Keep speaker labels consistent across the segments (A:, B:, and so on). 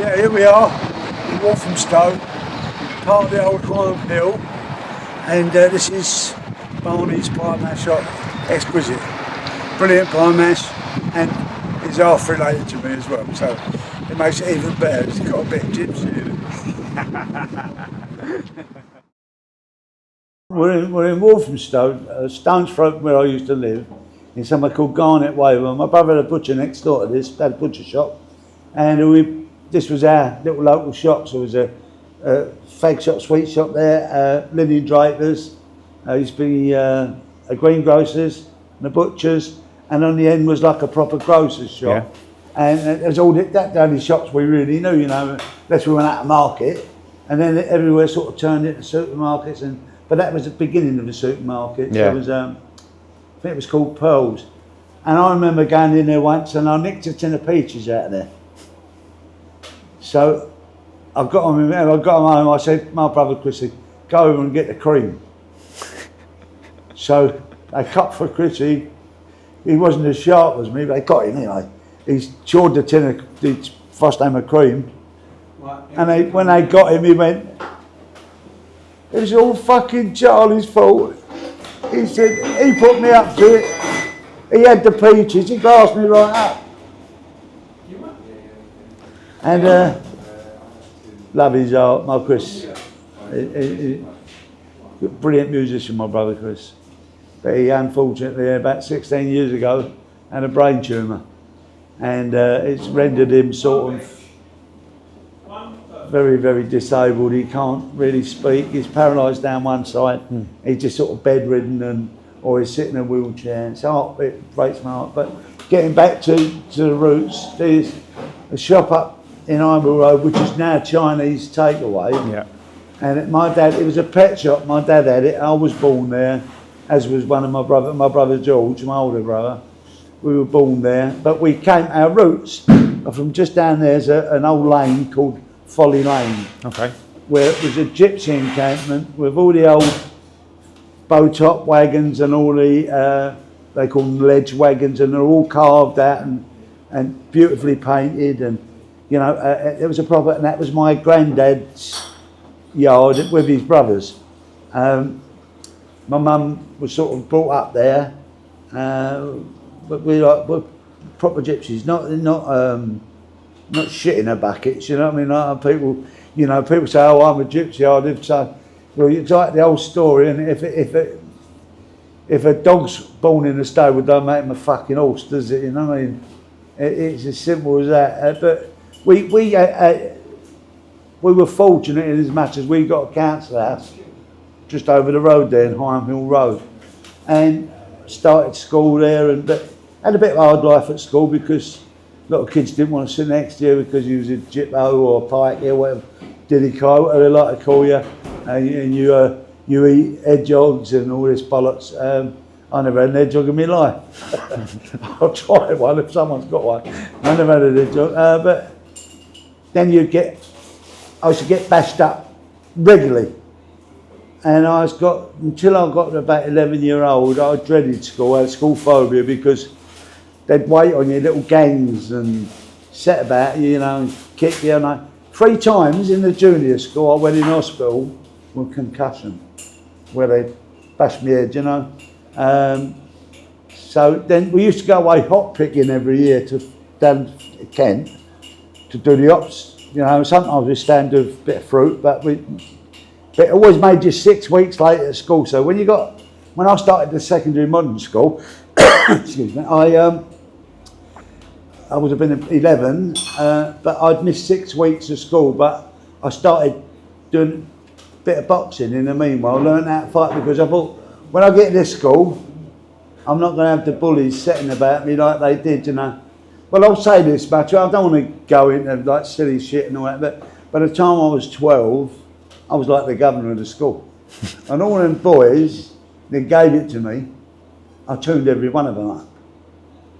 A: Yeah, here we are in Walthamstow, part of the old Crime Hill, and this is Barney's pie mash shop. Exquisite, brilliant pie mash, and he's half related to me as well, so it makes it even better. It's got a bit of gypsy in it. We're in Walthamstow, a stone's throw from where I used to live, in somewhere called Garnet Way. Well, my brother had a butcher next door to this, had a butcher shop, and this was our little local shop. So there was a fag shop, sweet shop there, linen drapers, used to be a greengrocers and a butcher's, and on the end was like a proper grocer's shop. Yeah. And it was all that the only shops we really knew, you know, unless we went out to market, and then everywhere sort of turned into supermarkets. But that was the beginning of the supermarket. Yeah. So it was, I think it was called Pearls. And I remember going in there once and I nicked a tin of peaches out of there. So I got them home, I said, my brother Chrissy, go over and get the cream. So they cut for Chrissy. He wasn't as sharp as me, but they got him anyway. He chawed the tin of the first name of cream. And when they got him, he went, it was all fucking Charlie's fault. He said, he put me up to it. He had the peaches, he glassed me right up. And love his art, my Chris. Brilliant musician, my brother Chris. But he unfortunately, about 16 years ago, had a brain tumour. And it's rendered him sort of very, very disabled. He can't really speak. He's paralysed down one side. He's just sort of bedridden, or he's sitting in a wheelchair. It breaks my heart. But getting back to the roots, there's a shop up in Ironville Road, which is now Chinese takeaway. Yeah. And my dad, it was a pet shop. My dad had it. I was born there, as was one of my brother George, my older brother. We were born there, but our roots are from just down there's an old lane called Folly Lane. Okay. Where it was a gypsy encampment with all the old bow top wagons and all the, they call them ledge wagons, and they're all carved out and beautifully painted, and you know, it was a proper, and that was my granddad's yard with his brothers. My mum was sort of brought up there, but we're proper gypsies, not shit in a bucket, you know what I mean? Like people say, oh, I'm a gypsy, I live so. Well, it's like the old story, and if a dog's born in a stable, don't make him a fucking horse, does it? You know what I mean? It's as simple as that. But we were fortunate in as much as we got a council house just over the road there in Higham Hill Road, and started school there, but had a bit of a hard life at school because a lot of kids didn't want to sit next to you because you was a jippo or a pike or whatever, diddy-kai, whatever they like to call you, and you eat hedgehogs and all this bollocks. I never had an hedgehog in my life. I'll try one if someone's got one. I never had a hedgehog. But then I used to get bashed up regularly. And until I got to about 11-year-old, I dreaded school. I had school phobia because they'd wait on you, little gangs, and set about you, you know, and kick you. And 3 times in the junior school, I went in hospital with concussion, where they bashed my head, you know. So then we used to go away hot picking every year down to Kent to do the ops. You know, sometimes we stand to a bit of fruit, but it always made you 6 weeks late at school. So when I started the secondary modern school, excuse me, I would have been 11, but I'd missed 6 weeks of school. But I started doing a bit of boxing in the meanwhile, learned how to fight, because I thought, when I get to this school, I'm not going to have the bullies setting about me like they did, you know. Well, I'll say this much, I don't want to go into like silly shit and all that, but by the time I was 12, I was like the governor of the school. And all them boys that gave it to me, I tuned every one of them up.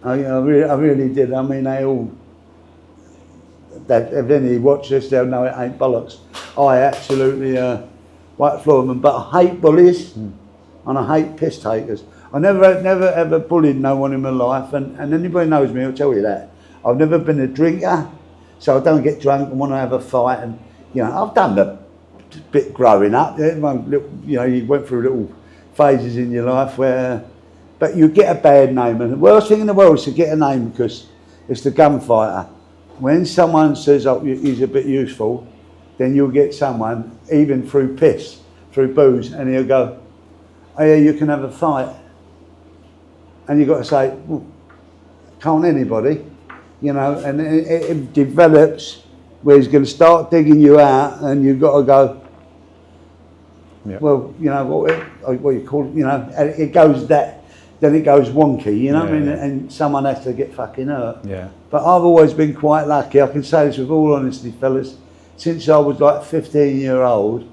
A: I really did. I mean, they all, if any watch this, they'll know it ain't bollocks. I absolutely white floor them, but I hate bullies and I hate piss takers. I never ever bullied no one in my life, and anybody knows me will tell you that. I've never been a drinker, so I don't get drunk and want to have a fight. And I've done the bit growing up. You went through little phases in your life but you get a bad name, and the worst thing in the world is to get a name because it's the gunfighter. When someone says, "Oh, he's a bit useful," then you'll get someone, even through piss, through booze, and he'll go, "Oh yeah, you can have a fight," and you've got to say, well, "Can't anybody?" And it develops where he's going to start digging you out, and you've got to go,
B: yeah.
A: Well, what you call it, and it goes then it goes wonky, and someone has to get fucking hurt.
B: Yeah.
A: But I've always been quite lucky. I can say this with all honesty, fellas. Since I was like 15-year-old,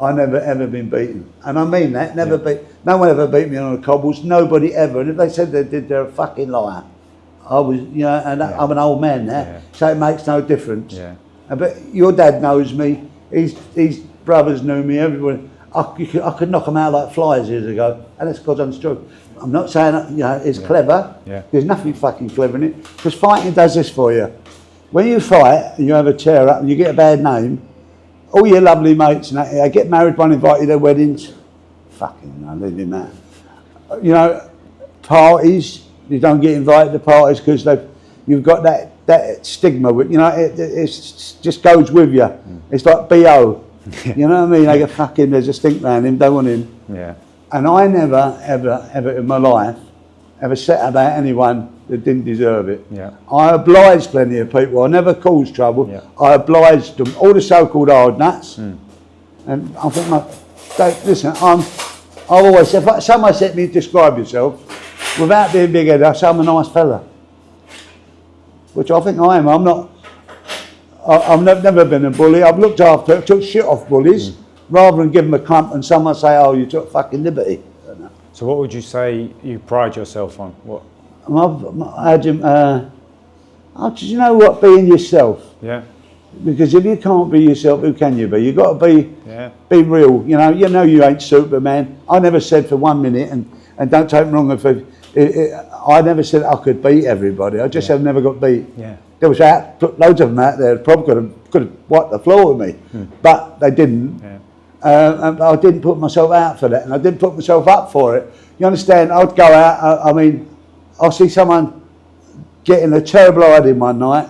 A: I never ever been beaten, and I mean that. Never beat. No one ever beat me on the cobbles. Nobody ever. And if they said they did, they're a fucking liar. I was, and I'm an old man now, so it makes no difference.
B: Yeah.
A: But your dad knows me. His brothers knew me. Everybody. I could knock them out like flies years ago, and that's because I'm strong. I'm not saying it's clever.
B: Yeah.
A: There's nothing fucking clever in it. Because fighting does this for you. When you fight and you have a tear up and you get a bad name, all your lovely mates and they get married by and invite you to their weddings. Fucking I leave him that. Parties, you don't get invited to parties because you've got that stigma. It just goes with you. It's like B.O. You know what I mean? They go, fuck him, there's a stink around him, don't want him.
B: Yeah.
A: And I never, ever in my life, ever set about anyone that didn't deserve it.
B: Yeah.
A: I obliged plenty of people. I never caused trouble.
B: Yeah.
A: I obliged them, all the so-called hard nuts. And I think, listen, I've always said, if someone said to me, describe yourself, without being big-headed, I say I'm a nice fella. Which I think I am. I've never been a bully. I've looked after, took shit off bullies, rather than give them a clump and someone say, "Oh, you took fucking liberty."
B: So what would you say you pride yourself on? What?
A: Do you know what? Being yourself.
B: Yeah.
A: Because if you can't be yourself, who can you be? You've got to be real. You know you ain't Superman. I never said for 1 minute, and don't take me wrong, I never said I could beat everybody. I just have never got beat.
B: Yeah.
A: There was loads of them out there probably could have wiped the floor with me, but they didn't.
B: Yeah.
A: And I didn't put myself out for that, and I didn't put myself up for it. You understand? I'd go out. I'll see someone getting a terrible idea one night,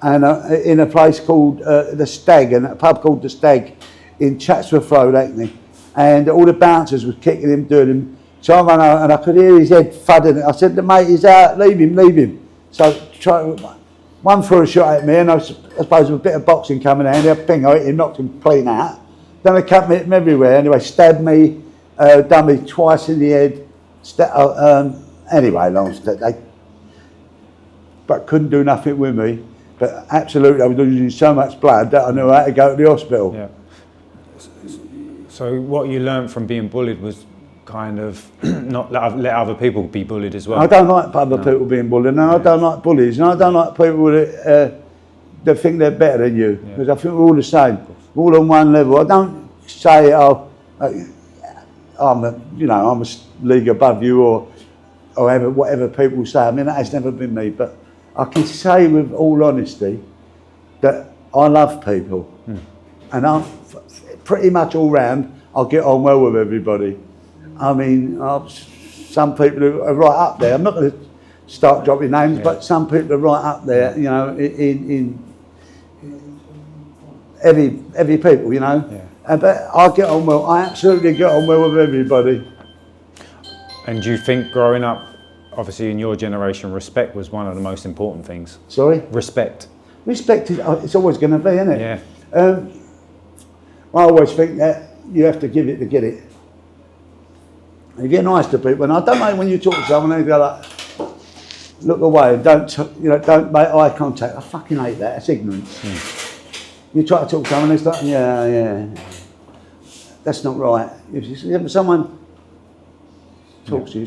A: and in a place called the Stag, and a pub called the Stag in Chatsworth Road, Hackney, and all the bouncers was kicking him, doing him. So I ran out, and I could hear his head thudding. I said, "The mate, he's out. Leave him." So one threw a shot at me, and I suppose with a bit of boxing coming out, I ping, I hit him, knocked him clean out. Then they cut me everywhere. Anyway, stabbed me, done me twice in the head. But couldn't do nothing with me. But absolutely, I was losing so much blood that I knew I had to go to the hospital.
B: Yeah. So what you learned from being bullied was kind of not let other people be bullied as well.
A: I don't like other people being bullied, and I don't like bullies, and I don't like people that think they're better than you, because I think we're all the same, we're all on one level. I don't say, I'm a league above you or whatever people say. I mean, that has never been me, but I can say with all honesty that I love people, and I'm pretty much all round. I'll get on well with everybody. I mean, some people are right up there. I'm not going to start dropping names, but some people are right up there, in heavy people, But I get on well. I absolutely get on well with everybody.
B: And do you think growing up, obviously in your generation, respect was one of the most important things?
A: Sorry?
B: Respect.
A: Respect is it's always going to be, isn't it?
B: Yeah.
A: I always think that you have to give it to get it. You get nice to people, and I don't like when you talk to someone and they go like, look away, don't make eye contact. I fucking hate that. It's ignorance. You try to talk to someone, it's like, yeah, that's not right. If someone talks to you,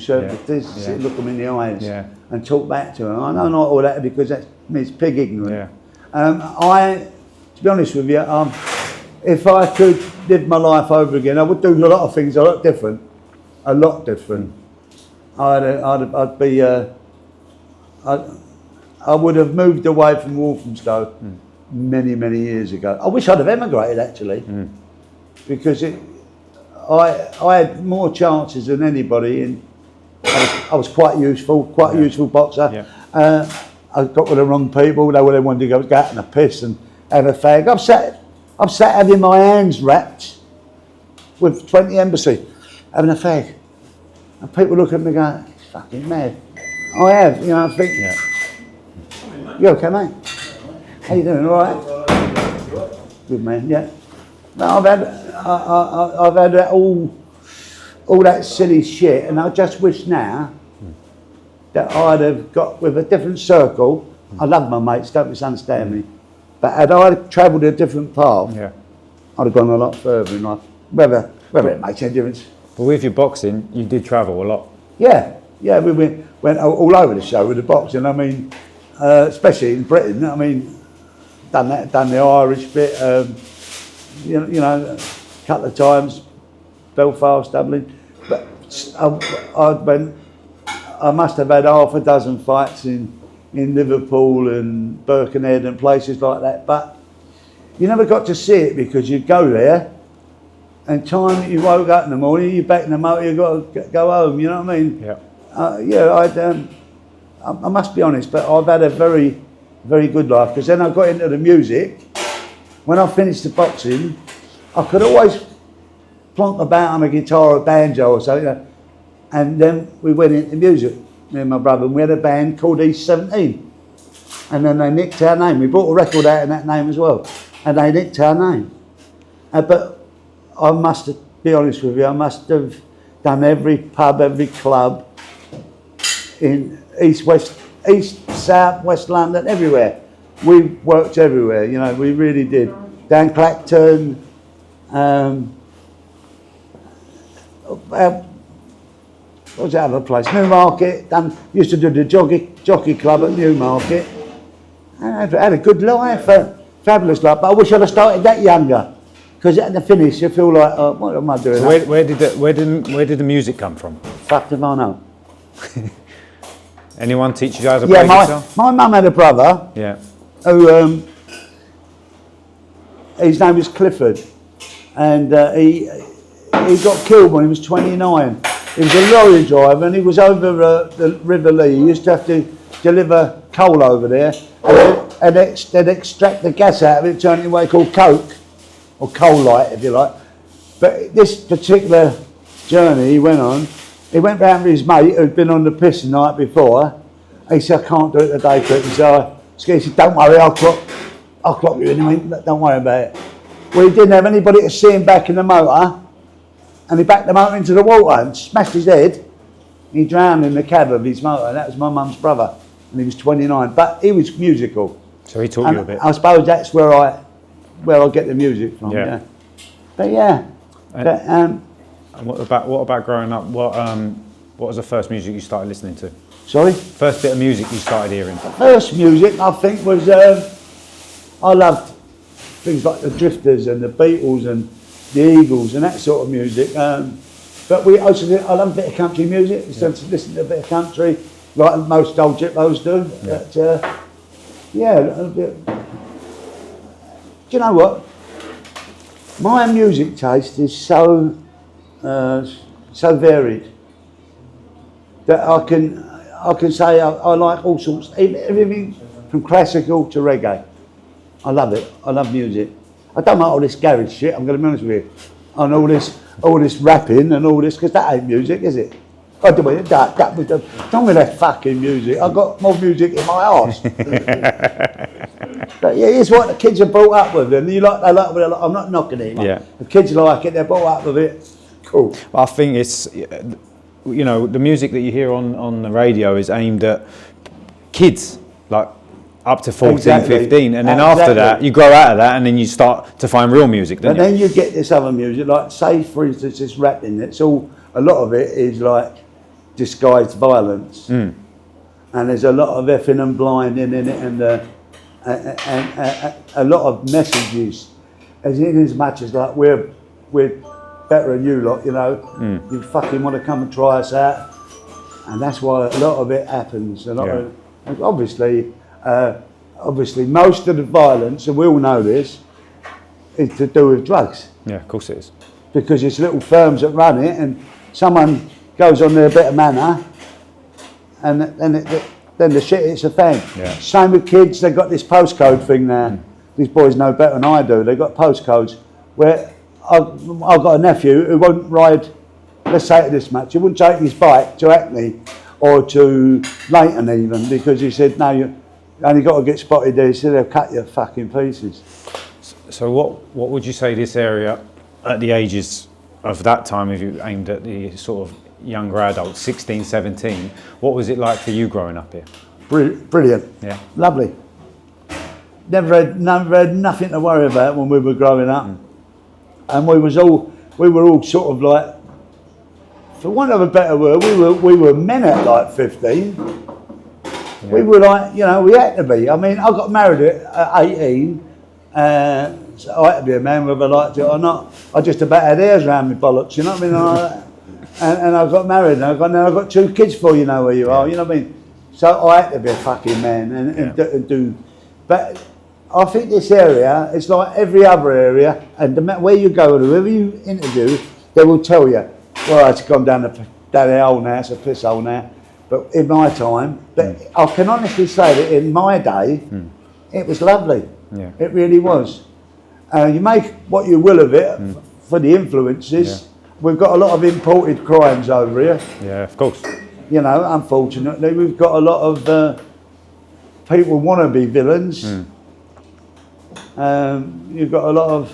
A: look them in the eyes and talk back to them. I don't like all that because that means pig ignorant. To be honest with you, if I could live my life over again, I would do a lot of things a lot different. I'd I would have moved away from Walthamstow many years ago. I wish I'd have emigrated actually, because I had more chances than anybody. I was quite a useful boxer.
B: Yeah.
A: I got with the wrong people. They wanted to go out in a piss and have a fag. I'm sat having my hands wrapped with 20 embassy, having a fag, and people look at me going, "He's fucking mad." I have, you know. I think, "You okay, mate? How you doing? All right? Good man, yeah." No, I've had all that silly shit, and I just wish now that I'd have got with a different circle. I love my mates, don't misunderstand me, but had I travelled a different path, I'd have gone a lot further in life. Whether it makes any difference.
B: But with your boxing, you did travel a lot.
A: Yeah, we went all over the show with the boxing. I mean, especially in Britain. I mean, done the Irish bit. You know, a couple of times, Belfast, Dublin. But I must have had half a dozen fights in Liverpool and Birkenhead and places like that. But you never got to see it because you'd go there, and time you woke up in the morning, you're back in the motor, you've got to go home. You know what I mean?
B: Yeah.
A: I must be honest, but I've had a very good life, because then I got into the music. When I finished the boxing, I could always plonk about on a guitar or banjo or something, and then we went into music, me and my brother, and we had a band called East 17, and then they nicked our name. We bought a record out in that name as well, and they nicked our name. But I must be honest with you, I must have done every pub, every club in East, South, West London, everywhere. We worked everywhere, you know, we really did. Down Clacton, what was that other place? Newmarket. Used to do the jockey club at Newmarket. And I had a good life, a fabulous life. But I wish I'd have started that younger, because at the finish you feel like, oh, what am I doing?
B: So where did the music come from?
A: Fuck if I know.
B: Anyone teach you how to play guitar?
A: My mum had a brother.
B: Yeah.
A: Who his name was Clifford, and he got killed when he was 29. He was a lorry driver, and he was over the River Lee. He used to have to deliver coal over there, and they'd extract the gas out of it, turn it into what they call coke, or coal light, if you like. But this particular journey he went on, he went round with his mate who'd been on the piss the night before. He said, "I can't do it today, Chris." He said, "Don't worry, I'll clock you anyway, don't worry about it." Well, he didn't have anybody to see him back in the motor, and he backed the motor into the water and smashed his head. He drowned in the cab of his motor. That was my mum's brother, and he was 29, but he was musical.
B: So he taught you a bit.
A: I suppose that's where I get the music from.
B: Yeah.
A: But yeah.
B: And what about growing up? What was the first music you started listening to?
A: Sorry?
B: First bit of music you started hearing?
A: First music, I think, was I loved things like the Drifters and the Beatles and the Eagles and that sort of music. But I love a bit of country music. We used to listen to a bit of country, like most old gyppos do.
B: Yeah.
A: But, a bit. Do you know what? My music taste is so varied that I can say I like all sorts, everything from classical to reggae. I love it. I love music. I don't like all this garage shit, I'm going to be honest with you. And all this rapping and all this, because that ain't music, is it? I do it. Don't with that fucking music. I've got more music in my arse. But yeah, it's what the kids are brought up with, and they like it. I'm not knocking it.
B: Yeah.
A: The kids like it. They're brought up with it. Cool.
B: I think it's, you know, the music that you hear on the radio is aimed at kids, like up to 14,
A: Exactly.
B: 15, and then after that you grow out of that, and then you start to find real music. Don't
A: But then you get this other music, like say for instance this rapping. It's all, a lot of it is like disguised violence, and there's a lot of effing and blinding in it, and a lot of messages, as much as like we're better than you lot, you know. You fucking want to come and try us out, and that's why a lot of it happens. A lot of, obviously, Obviously, most of the violence, and we all know this, is to do with drugs.
B: Yeah, of course it is.
A: Because it's little firms that run it, and someone goes on their bit of manner, and then the shit hits the fan.
B: Yeah.
A: Same with kids, they've got this postcode thing now. These boys know better than I do. They've got postcodes where I've got a nephew who won't ride, let's say it this much, he wouldn't take his bike to Hackney or to Leighton even, because he said, no, you only got to get spotted there. He said, they'll cut you fucking pieces.
B: So what would you say this area, at the ages of that time, if you aimed at the sort of younger adults, 16, 17, what was it like for you growing up here?
A: Brilliant.
B: Yeah.
A: Lovely. Never had nothing to worry about when we were growing up. And we were all sort of like, for want of a better word, we were men at like 15. Yeah. We were like, you know, we had to be. I mean, I got married at 18. So I had to be a man whether I liked it or not. I just about had hairs around my bollocks, you know what I mean? And I got married, and I got 2 kids for you know where you are, you know what I mean? So I had to be a fucking man and do. But I think this area, it's like every other area, and no matter where you go and whoever you interview, they will tell you, well, it's gone down the hole now, it's a piss hole now. But in my time, but I can honestly say that in my day, it was lovely.
B: Yeah.
A: It really was. You make what you will of it for the influences. Yeah. We've got a lot of imported crimes over here.
B: Yeah, of course.
A: You know, unfortunately, we've got a lot of people want to be villains. You've got a lot of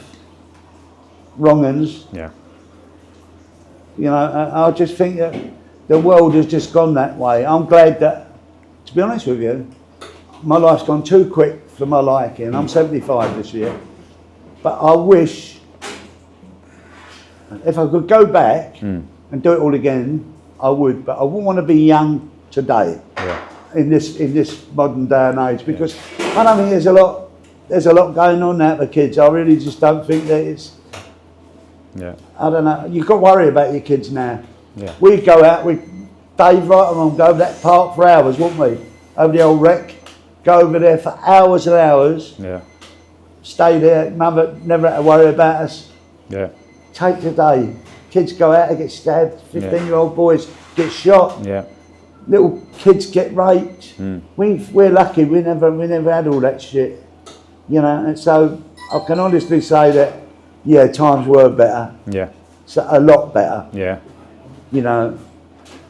A: wrong-uns.
B: Yeah.
A: You know, I just think that the world has just gone that way. I'm glad that, to be honest with you, my life's gone too quick for my liking. I'm 75 this year. But I wish, if I could go back and do it all again, I would. But I wouldn't want to be young today, in this modern day and age, because I don't think there's a lot going on now for kids. I really just don't think that it's.
B: Yeah.
A: I don't know. You've got to worry about your kids now.
B: Yeah.
A: We'd go out, Dave right and go over that park for hours, wouldn't we? Over the old wreck, go over there for hours and hours.
B: Yeah.
A: Stay there. Mother never had to worry about us.
B: Yeah.
A: Take today. Kids go out and get stabbed. 15-year-old boys get shot.
B: Yeah.
A: Little kids get raped. We're lucky. We never had all that shit. You know, and so I can honestly say that, yeah, times were better.
B: Yeah.
A: So a lot better.
B: Yeah.
A: You know,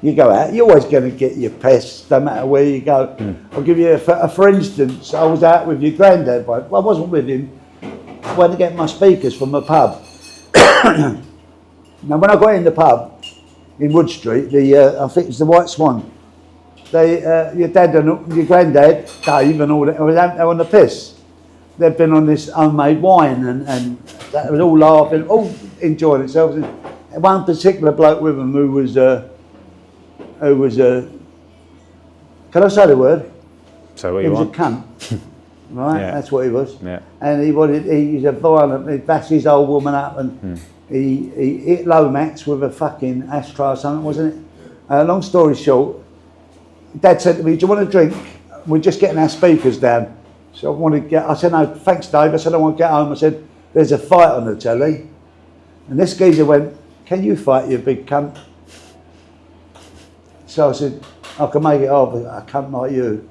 A: you go out, you're always going to get your pests, no matter where you go. I'll give you for instance, I was out with your granddad, well, I wasn't with him. I went to get my speakers from the pub. Now, when I got in the pub in Wood Street, I think it's the White Swan, your dad and your granddad, Dave, and all that, were out there on the piss. They'd been on this homemade wine, and that was all laughing, all enjoying themselves. And one particular bloke with them who was can I say the word?
B: So what
A: he
B: you
A: was
B: want?
A: a cunt, right?
B: Yeah.
A: That's what he was.
B: Yeah.
A: And he's a violent. He bashed his old woman up, and he hit Lomax with a fucking ashtray or something, wasn't it? Long story short, Dad said to me, "Do you want a drink? We're just getting our speakers down." So I said, "No, thanks, Dave." I said, "I want to get home." I said, "There's a fight on the telly," and this geezer went, "Can you fight, you big cunt?" So I said, "I can make it off a cunt like you."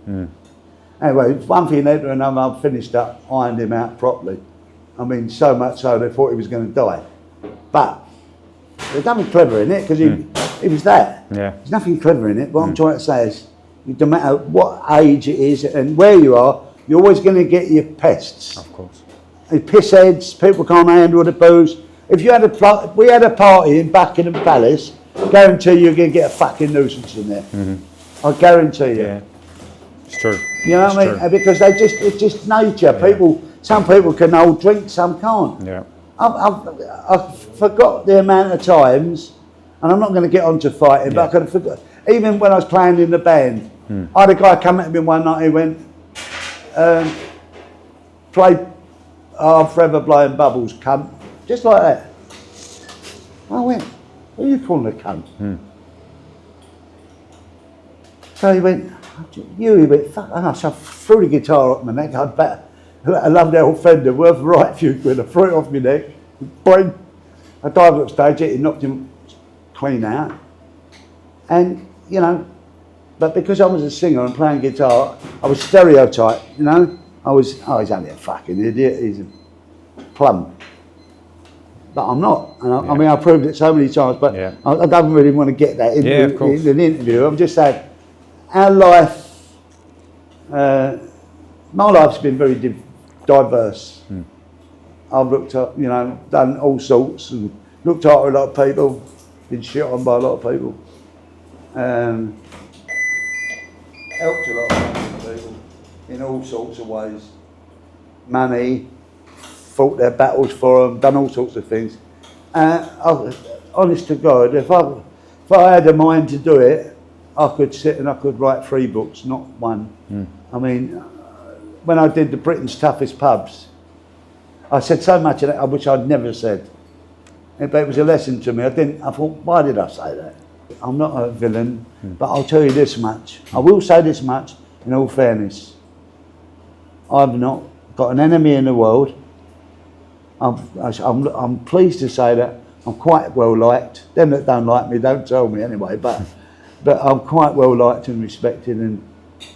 A: Anyway, one thing led to another. I finished up, ironed him out properly. I mean, so much so they thought he was going to die. But there's nothing clever in it, because he was that.
B: Yeah.
A: There's nothing clever in it. What I'm trying to say is, no matter what age it is and where you are, you're always going to get your pests.
B: Of course.
A: Piss heads, people can't handle the booze. If you had we had a party in Buckingham Palace, guarantee you're going to get a fucking nuisance in there. I guarantee you.
B: Yeah. It's true.
A: You know what I mean?
B: True.
A: Because it's just nature. Yeah. Some people can hold drink, some can't.
B: Yeah.
A: I forgot the amount of times, and I'm not going to get on to fighting, but I could have forgot. Even when I was playing in the band, I had a guy come at me one night, he went, play I'm Forever Blowing Bubbles, cunt. Just like that. I went, what are you calling a cunt? So he went, You bit fuck. And so I threw the guitar up my neck. I loved the old Fender, worth a right few quid. I threw it off my neck. Boing. I dived up stage, it knocked him clean out. And, you know, but because I was a singer and playing guitar, I was stereotyped, you know. He's only a fucking idiot, he's a plum. But I'm not. And I mean, I proved it so many times, but I don't really want to get that in an interview. I'm just saying, our life, my life's been very diverse. I've looked at, you know, done all sorts and looked after a lot of people, been shit on by a lot of people. Helped a lot of people in all sorts of ways. Money, fought their battles for them, done all sorts of things. Honest to God, if I had a mind to do it, I could sit and I could write 3 books, not one. I mean, when I did the Britain's Toughest Pubs, I said so much of that I wish I'd never said. But it was a lesson to me. I thought, why did I say that? I'm not a villain, but I'll tell you this much. I will say this much in all fairness. I've not got an enemy in the world. I'm pleased to say that I'm quite well liked. Them that don't like me don't tell me anyway, but I'm quite well liked and respected, and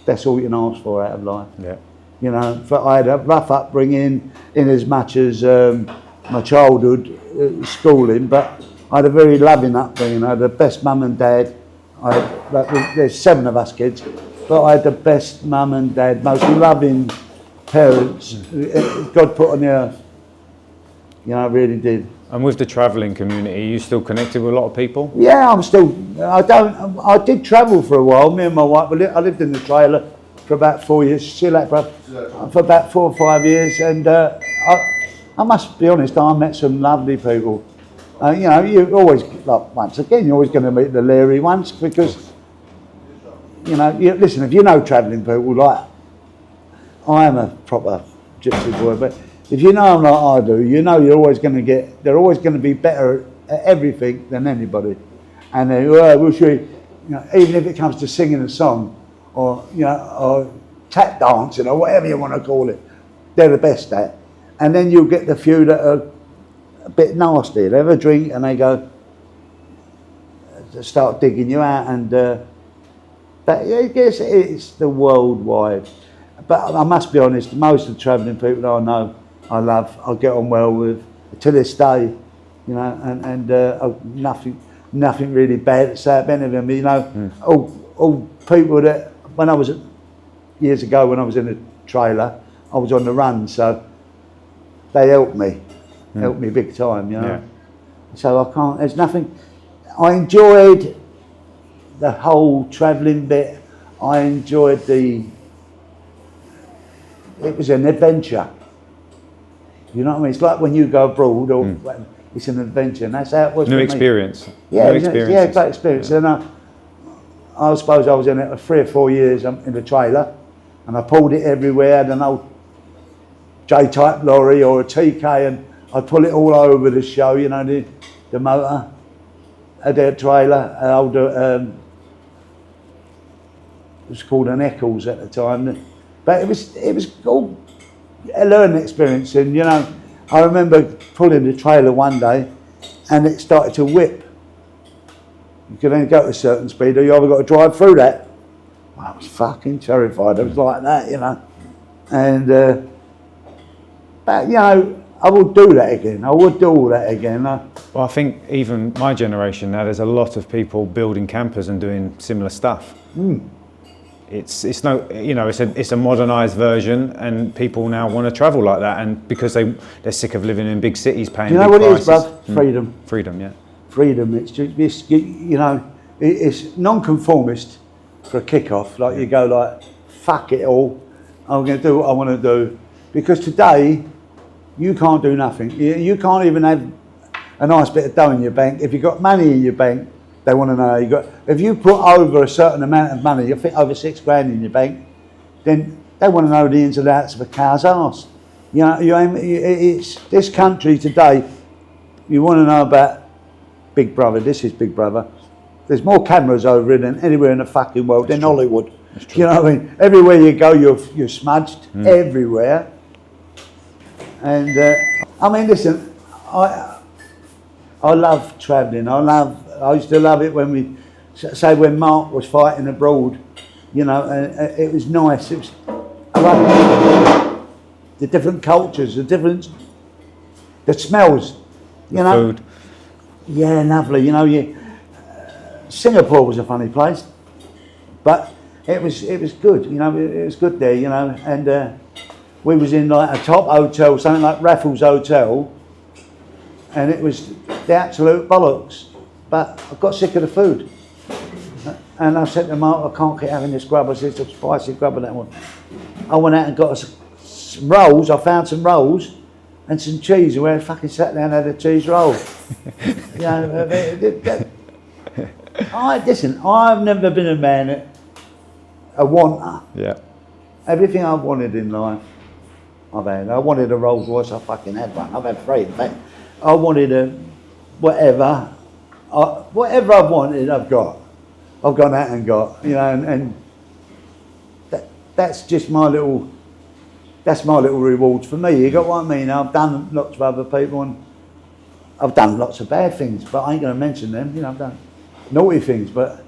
A: that's all you can ask for out of life. Yeah. You know, I had a rough upbringing in as much as my childhood schooling, but I had a very loving upbringing. I had the best mum and dad. There's 7 of us kids, but I had the best mum and dad, most loving parents God put on the earth. You know, I really did.
B: And with the travelling community, are you still connected with a lot of people?
A: Yeah, I did travel for a while. Me and my wife, I lived in the trailer for about 4 years. See you later, bro. For about 4 or 5 years, and I must be honest, I met some lovely people. You know, you always, like, once again, you're always going to meet the leery ones, because, you know, listen, if you know travelling people, like, I am a proper gypsy boy, but if you know them like I do, you know they're always going to be better at everything than anybody. And they will show you, know, even if it comes to singing a song, or, you know, or tap dancing, or whatever you want to call it, they're the best at. And then you'll get the few that are a bit nasty. They have a drink and they go, start digging you out, and but I guess it's the worldwide. But I must be honest, most of the travelling people that I know, I love, I get on well with, to this day, you know, and nothing really bad to say about any of them, you know. All people that, years ago when I was in a trailer, I was on the run, so they helped me big time, you know. Yeah. So there's nothing, I enjoyed the whole travelling bit. I enjoyed it was an adventure. You know what I mean? It's like when you go abroad, or it's an adventure, and that's how it was.
B: New experience.
A: Yeah, great experience. Yeah. And I suppose I was in it for 3 or 4 years in the trailer, and I pulled it everywhere. I had an old J-type lorry or a TK, and I'd pull it all over the show. You know, the motor, the trailer, it was called an Eccles at the time. But it was all a learning experience, and you know, I remember pulling the trailer one day, and it started to whip. You could only go to a certain speed, or you either got to drive through that. I was fucking terrified. It was like that, you know. And but you know, I would do that again. I would do all that again.
B: Well, I think even my generation now, there's a lot of people building campers and doing similar stuff. It's no, you know, it's a modernised version, and people now want to travel like that, and because they're sick of living in big cities, paying big prices.
A: You know what it is, bruv? Freedom.
B: Freedom, yeah.
A: Freedom. It's just, you know, it's non-conformist for a kick-off. Like, you go like, fuck it all, I'm going to do what I want to do. Because today, you can't do nothing. You can't even have a nice bit of dough in your bank. If you've got money in your bank, they want to know you got. If you put over a certain amount of money, you think over 6 grand in your bank, then they want to know the ins and outs of a cow's arse. You know, it's this country today. You want to know about Big Brother. This is Big Brother. There's more cameras over it than anywhere in the fucking world, in Hollywood. You know what I mean? Everywhere you go, you're smudged everywhere. And I mean, listen, I love travelling. I used to love it when when Mark was fighting abroad. You know, it was nice. It was, I like the different cultures, the smells. You know,
B: food.
A: Yeah, lovely. You know, Singapore was a funny place, but it was good. You know, it was good there. You know, and we was in like a top hotel, something like Raffles Hotel, and it was the absolute bollocks. But I got sick of the food, and I said to Mark, I can't keep having this grub. I said, it's a spicy grub and that one. I went out and got us some rolls. I found some rolls and some cheese. We fucking sat down and had a cheese roll. You know, listen, I've never been a man, a wanter.
B: Yeah.
A: Everything I've wanted in life, I've had. I wanted a Rolls Royce, I fucking had one. I've had three, in fact. I wanted a whatever. Whatever I've wanted, I've got. I've gone out and got, you know, and that's just my little rewards for me. You got what I mean? I've done lots of other people, and I've done lots of bad things, but I ain't going to mention them. You know, I've done naughty things, but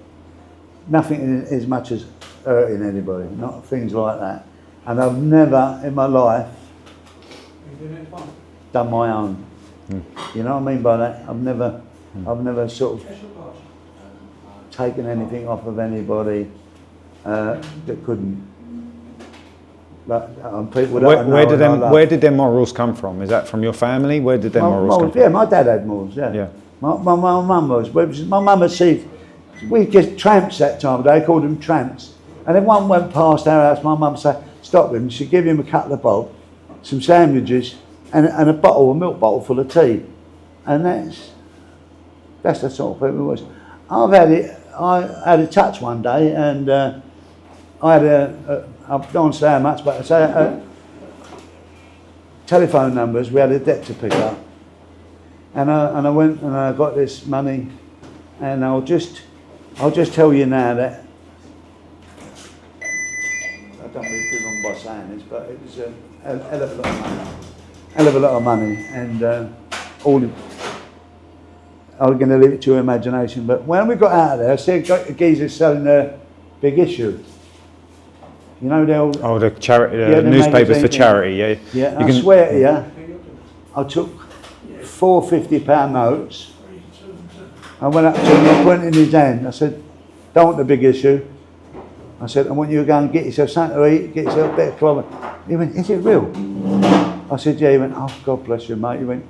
A: nothing as much as hurting anybody, not things like that. And I've never in my life done my own. You know what I mean by that? I've never sort of taken anything off of anybody that couldn't. People
B: Where did their morals come from? Is that from your family? Where did their morals come from?
A: Yeah, my dad had morals. Yeah. My mum was. My mum had seen. We just tramps that time of day. Called them tramps. And if one went past our house, my mum said, "Stop him." She'd give him a couple of bob, some sandwiches, and a milk bottle full of tea. And that's the sort of people it was. I had a touch one day, and I had I don't say how much, but I say telephone numbers. We had a debt to pick up, and I went and I got this money, and I'll just tell you now that I don't really do wrong by saying this, but it was a hell of a lot of money, and I'm going to leave it to your imagination. But when we got out of there, I see a geezer selling a Big Issue. You know,
B: the charity, newspapers for charity, yeah.
A: Yeah, I swear to you, I took four £50 notes. I went up to him, I put it in his hand. I said, "Don't want the Big Issue." I said, "I want you to go and get yourself something to eat, get yourself a bit of clothing." He went, "Is it real?" I said, "Yeah." He went, "Oh, God bless you, mate." He went,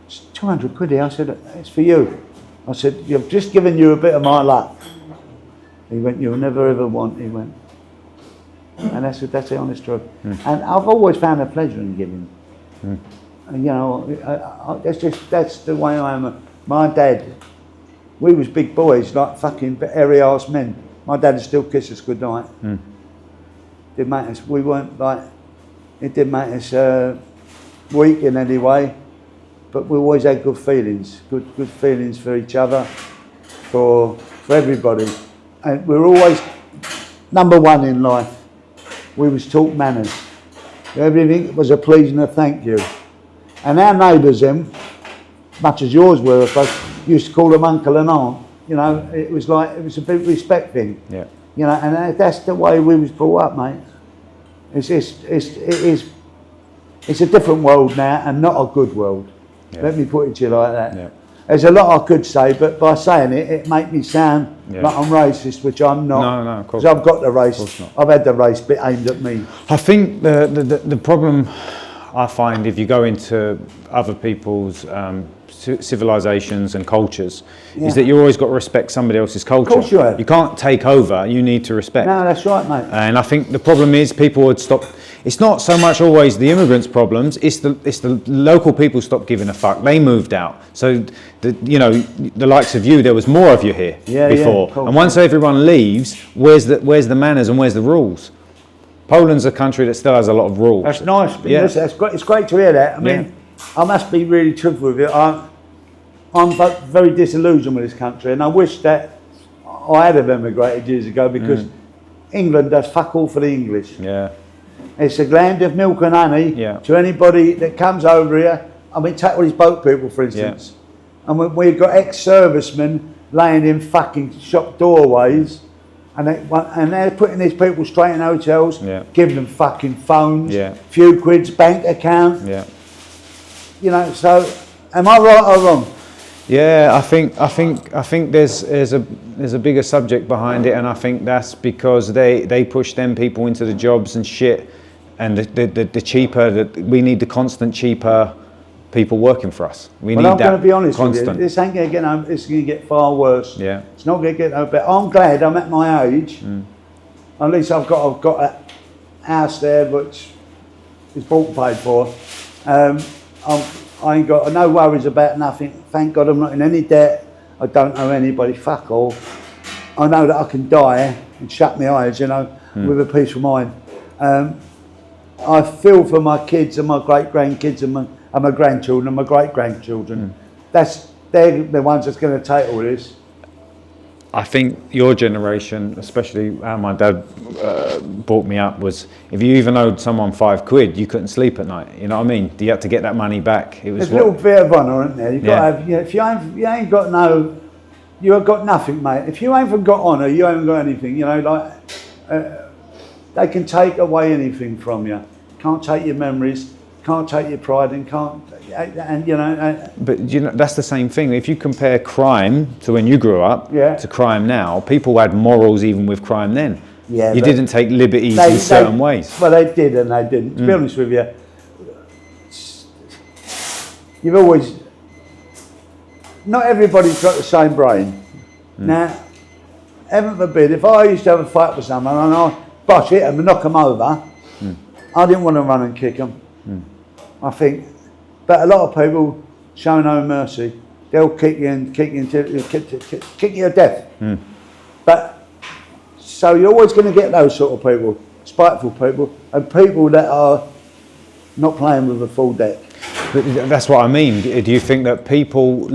A: "It's 200 quid here." I said, "It's for you." I said, "You've just given you a bit of my luck." He went, "You'll never ever want." He went. And that's the honest truth. And I've always found a pleasure in giving. And you know, that's the way I am. My dad, we was big boys, like fucking hairy ass men. My dad would still kiss us goodnight. Didn't make us. We weren't like. It didn't make us weak in any way, but we always had good feelings. Good feelings for each other, for everybody, and we were always number one in life. We was taught manners. Everything was a please and a thank you. And our neighbours, much as yours were, I suppose, used to call them uncle and aunt. You know, it was a big respect thing. Yeah. You know, and that's the way we was brought up, mate. It's a different world now, and not a good world. Yeah. Let me put it to you like that. Yeah. There's a lot I could say, but by saying it makes me sound like I'm racist, which I'm not. No, of course. Because I've got the race. I've had the race bit aimed at me.
B: I think the problem I find if you go into other people's civilizations and cultures is that you always got to respect somebody else's culture.
A: Of course you have.
B: You can't take over. You need to respect.
A: No, that's right, mate.
B: And I think the problem is people would stop. It's not so much always the immigrants' problems. It's the local people stopped giving a fuck. They moved out. So the likes of you, there was more of you here before. And once everyone leaves, where's the manners and where's the rules? Poland's a country that still has a lot of rules.
A: That's nice. Listen, that's great. It's great to hear that. I mean, I must be really truthful with you. I'm very disillusioned with this country, and I wish that I had have emigrated years ago because England does fuck all for the English.
B: Yeah.
A: It's a land of milk and honey to anybody that comes over here. I mean, take all these boat people, for instance. And we've got ex-servicemen laying in fucking shop doorways, and they're putting these people straight in hotels, giving them fucking phones, few quids, bank account. You know, so am I right or wrong?
B: Yeah, I think there's a bigger subject behind it, and I think that's because they push them people into the jobs and shit, and the cheaper, we need the constant cheaper people working for us. I'm going to be honest with you,
A: this ain't going to get it's going to get far worse.
B: Yeah.
A: It's not going to get no better. I'm glad I'm at my age. At least I've got a house there which is bought and paid for. I ain't got no worries about nothing. Thank God I'm not in any debt. I don't owe anybody fuck all. I know that I can die and shut my eyes, you know, with a peace of mind. I feel for my kids and my great grandkids and my grandchildren and my great grandchildren. They're the ones that's going to take all this.
B: I think your generation, especially how my dad brought me up, was if you even owed someone £5, you couldn't sleep at night. You know what I mean? You had to get that money back. It was
A: There's a little bit of honour, isn't there? You've got to have, if you ain't got no, you've got nothing, mate. If you ain't got honour, you ain't got anything. You know, like they can take away anything from you. Can't take your memories. Can't take your pride, and you know.
B: But you know, that's the same thing. If you compare crime to when you grew up to crime now, people had morals even with crime then. Yeah, you didn't take liberties in certain ways.
A: Well, they did and they didn't. To be honest with you, you've always. Not everybody's got the same brain. Now, heaven forbid, if I used to have a fight with someone and I hit them and knock them over, I didn't want to run and kick them. I think, but a lot of people show no mercy. They'll kick you and kick you to death. But so you're always going to get those sort of people, spiteful people, and people that are not playing with a full deck.
B: But that's what I mean. Do you think that people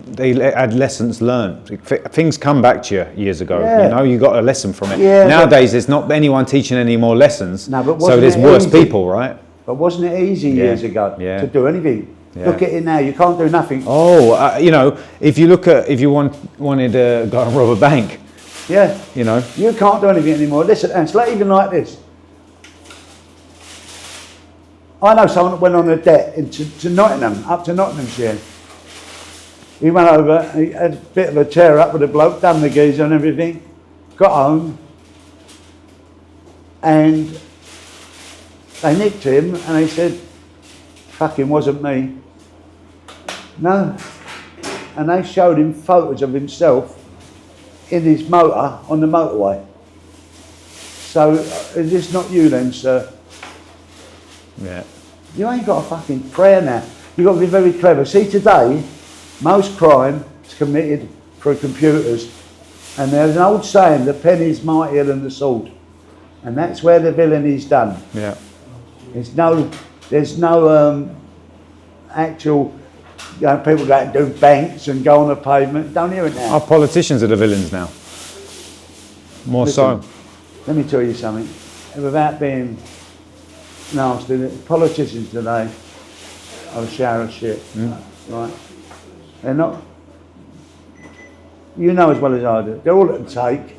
B: they had lessons learned? Things come back to you years ago. You know, you got a lesson from it. Nowadays, there's not anyone teaching any more lessons.
A: No, but
B: so there's worse people, right?
A: But wasn't it easy years ago to do anything? Look at it now. You can't do nothing.
B: Oh, you know, if you wanted to go and rob a bank. You know,
A: you can't do anything anymore. Listen, and it's like even like this. I know someone that went on a debt to Nottingham, up to Nottinghamshire. He went over, he had a bit of a tear up with the bloke, done the geezer and everything, got home, and they nicked him and they said, fucking wasn't me. No. And they showed him photos of himself in his motor on the motorway. So, is this not you then, sir?
B: Yeah.
A: You ain't got a fucking prayer now. You've got to be very clever. See, today, most crime is committed through computers. And there's an old saying, the pen is mightier than the sword. And that's where the villainy is done.
B: Yeah.
A: There's no actual, you know, people go and do banks and go on the pavement. Don't hear it now.
B: Our politicians are the villains now. More
A: Listen,
B: so.
A: Let me tell you something. Without being nasty, the politicians today are a shower of shit. Right? They're not. You know as well as I do. They're all at the take.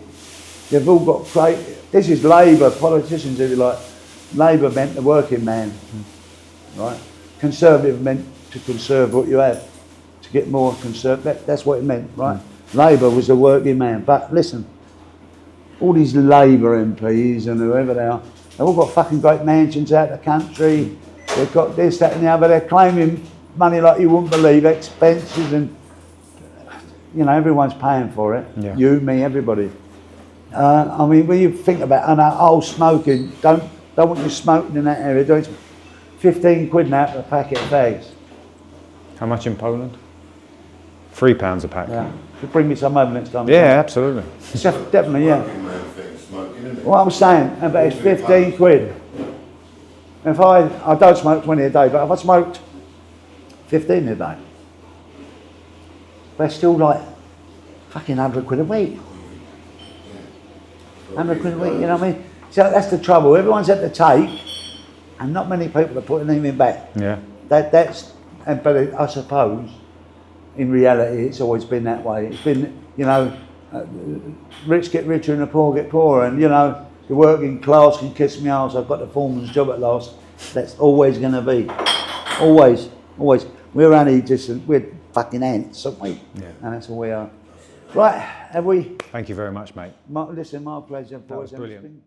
A: They've all got great. This is Labour politicians, if you like. Labour meant the working man, right? Conservative meant to conserve what you had, to get more conservative. That's what it meant, right? Labour was the working man. But listen, all these Labour MPs and whoever they are, they've all got fucking great mansions out of the country. They've got this, that and the other. They're claiming money like you wouldn't believe, expenses, and you know, everyone's paying for it.
B: Yeah.
A: You, me, everybody. I mean, when you think about smoking, don't want you smoking in that area. It's 15 quid now for a packet of fags.
B: How much in Poland? £3 a pack.
A: Yeah. You bring me some over next time.
B: Yeah, absolutely.
A: Definitely, yeah. What I'm saying, but it's 15 quid. If I don't smoke 20 a day, but if I smoked 15 a day, they're still like fucking 100 quid a week. £100 a week, you know what I mean? So that's the trouble. Everyone's at the take, and not many people are putting anything back.
B: Yeah.
A: But I suppose, in reality, it's always been that way. It's been, you know, rich get richer and the poor get poorer, and you know, the working class can kiss me arse. I've got the foreman's job at last. That's always going to be, always. We're only we're fucking ants, aren't we?
B: Yeah.
A: And that's all we are. Right, have we?
B: Thank you very much, mate.
A: Listen, my pleasure.
B: That was brilliant.